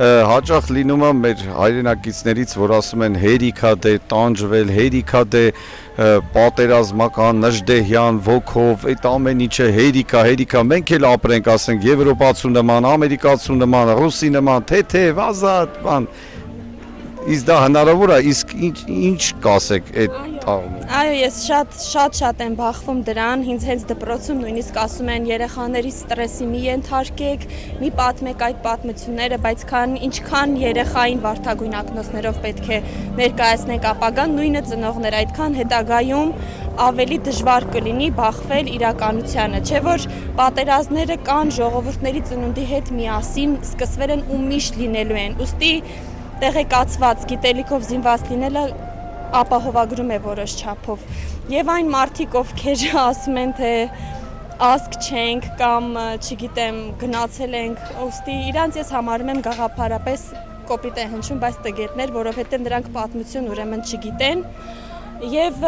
հաճախ լինում է մեր հայրենակիցներից, որ ասում են հերիքա դե տանջվել, հերիքա դե պատերազմական, նժդեհյան, ոգով, այդ ամեն ինչը հերիքա, մենք էլ ապրենք, ասենք, եվրոպացու նման, ամերիկացու նման, ռուսի նման, թեթև, ազատ, բան, իսկ դա հնարավոր է, իսկ ինչ կասեք այդ տաղմում։ Այո, ես շատ եմ բախվում դրան, ինձ հենց դպրոցում նույնիսկ ասում են երեխաների ստրեսի մի ենթարկեք, մի պատմեք այդ պատմությունները, բայց ինչքան երեխային վարդագույն ակնոցներով պետք է ներկայացնենք ապագան, նույնը ծնողներ այդքան հետագայում ավելի դժվար կլինի բախվել իրականությանը, չէ՞ որ պատերազմները կան ժողովուրդների ծնունդի հետ միասին սկսվել են ու միշտ լինելու են, ուստի տեղեկացված գիտելիքով զինված լինելը ապահովագրում է որոշ չափով եւ այն մարդիկ ովքեր ասում են թե ազգ չենք կամ չգիտեմ գնացել ենք ուստի իրանց ես համարում եմ գաղափարապես կոպիտ է հնչում բայց տգետներ որովհետեւ նրանք պատմություն ուրեմն չգիտեն եւ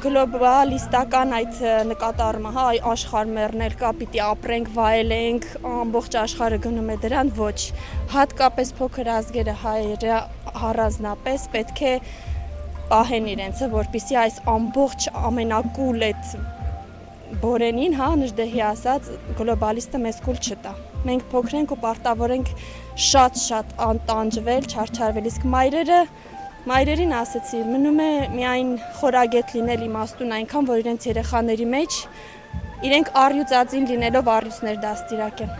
գլոբալիստական այդ նկատառումը հա աշխարհ մեռնել կա պիտի ապրենք վայելենք ամբողջ աշխարհը գնում է դրան ոչ հատկապես փոքր ազգերը հայերը առանձնապես պետք է պահեն իրենցը որպեսզի այս ամբողջ ամենակուլ այդ բորենին հա նժդեհի ասած գլոբալիստը մեզ կուլ չտա մենք փոքր ենք ու պարտավոր ենք շատ անտանջվել չարչարվել իսկ Մայրերին ասեցի, մնում է միայն խորագետ լինել իմաստուն այնքան, որ իրենց երեխաների մեջ իրենք առյուծածին լինելով առյուծներ դաստիարակեն։